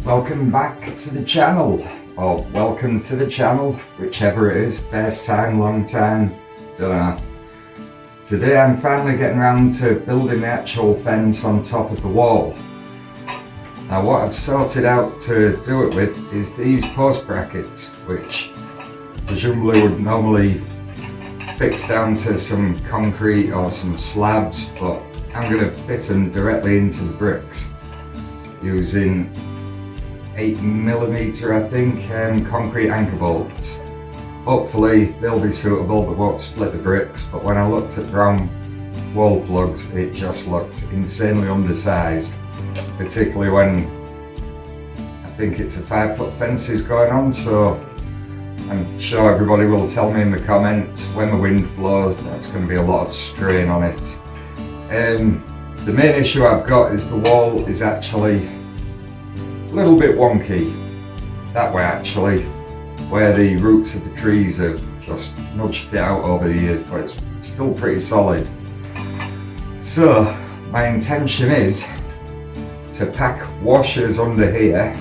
Welcome back to the channel, or welcome to the channel, whichever it is, first time, long time, don't know. Today I'm finally getting around to building the actual fence on top of the wall. Now what I've sorted out to do it with is these post brackets, which presumably would normally fix down to some concrete or some slabs, but I'm going to fit them directly into the bricks using 8mm I think concrete anchor bolts. Hopefully they'll be suitable, they won't split the bricks, but when I looked at brown wall plugs it just looked insanely undersized, particularly when I think it's a 5-foot fence is going on, so I'm sure everybody will tell me in the comments when the wind blows that's going to be a lot of strain on it. The main issue I've got is the wall is actually a little bit wonky that way actually, where the roots of the trees have just nudged it out over the years, but it's still pretty solid. So my intention is to pack washers under here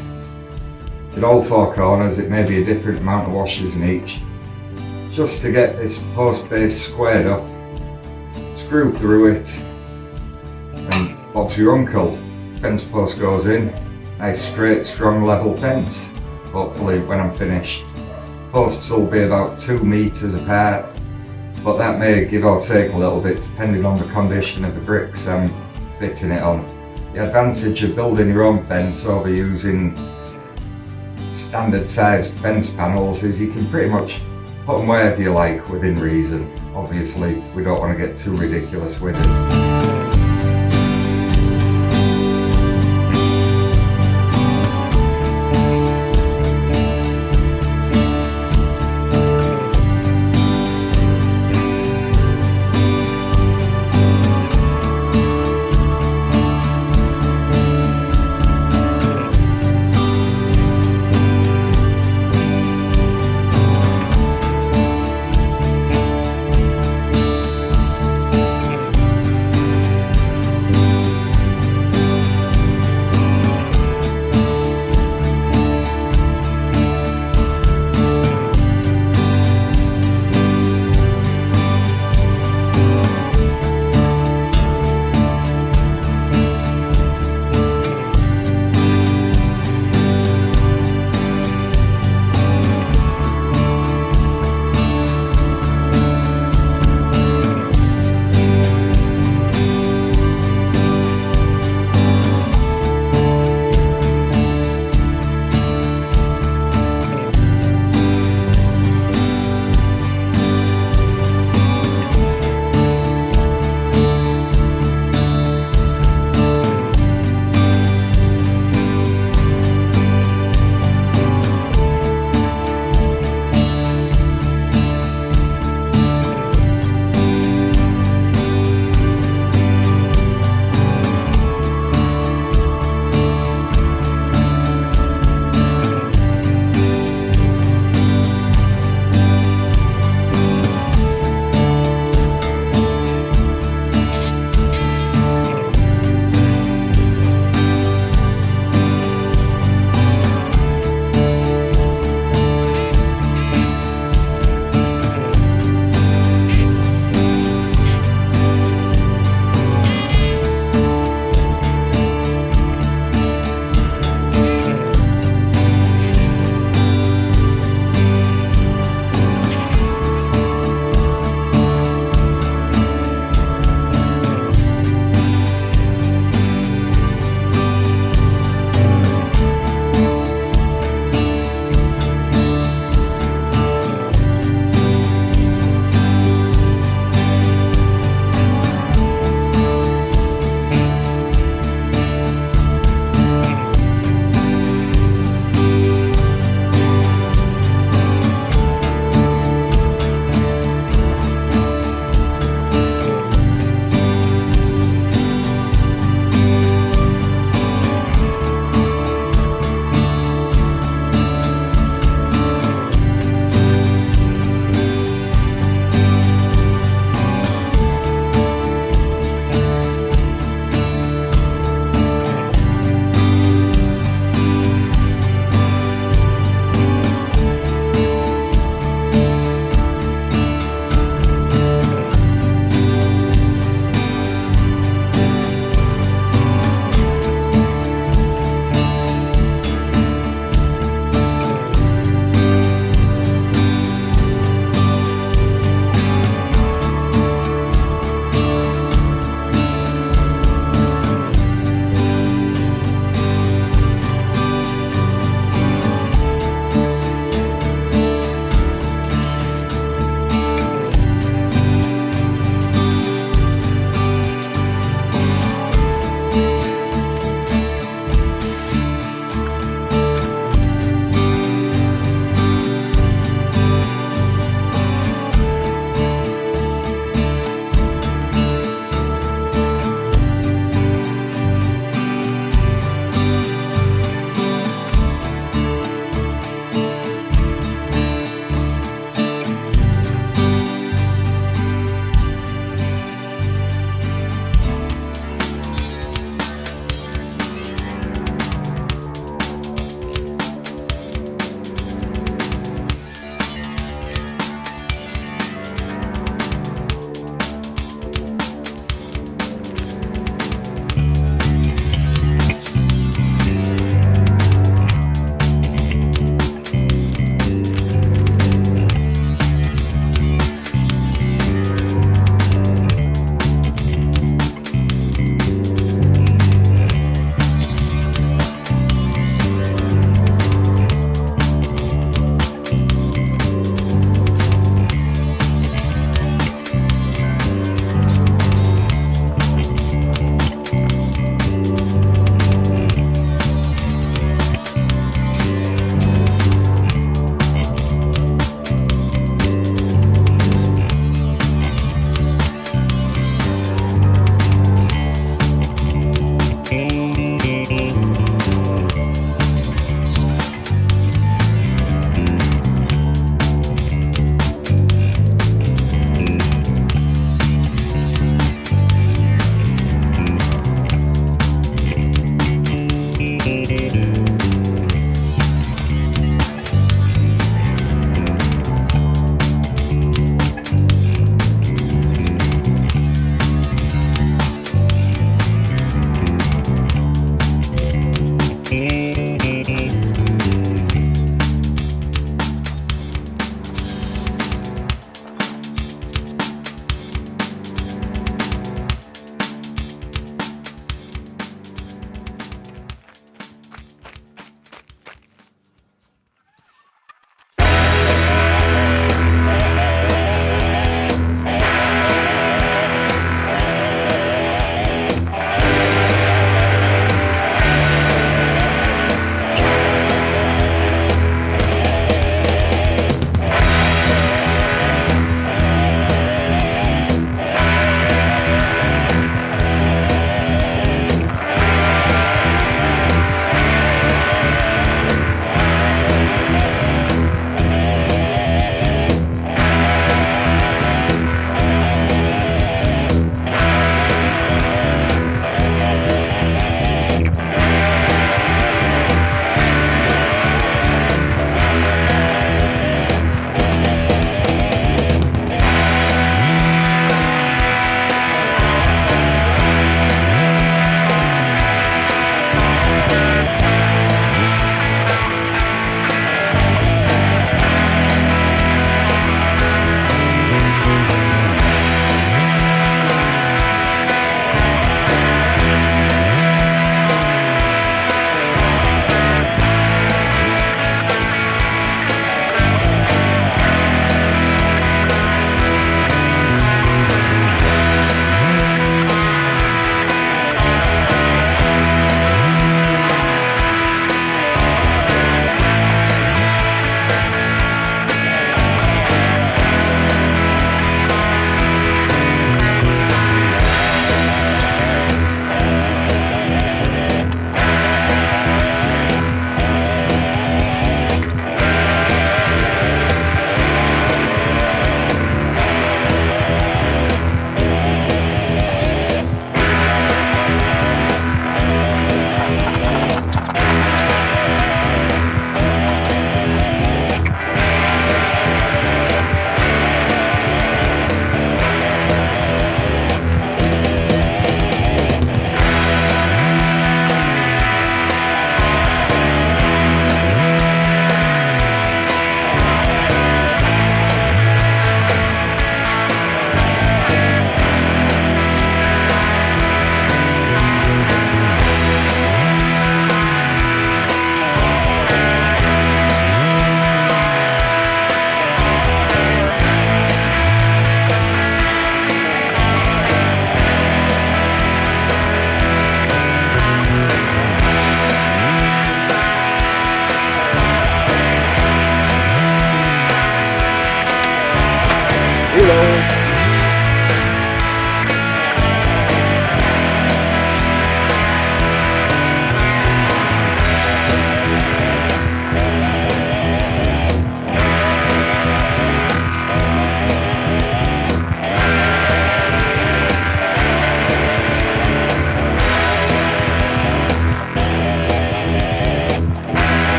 in all four corners. It may be a different amount of washers in each, just to get this post base squared up, screw through it, and Bob's your uncle. Fence post goes in, nice straight strong level fence. Hopefully when I'm finished, posts will be about 2 meters apart, but that may give or take a little bit depending on the condition of the bricks I'm fitting it on. The advantage of building your own fence over using standard sized fence panels is you can pretty much put them wherever you like within reason. Obviously we don't want to get too ridiculous with it.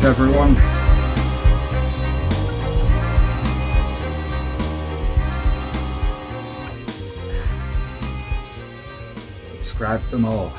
Thanks everyone. Subscribe for more.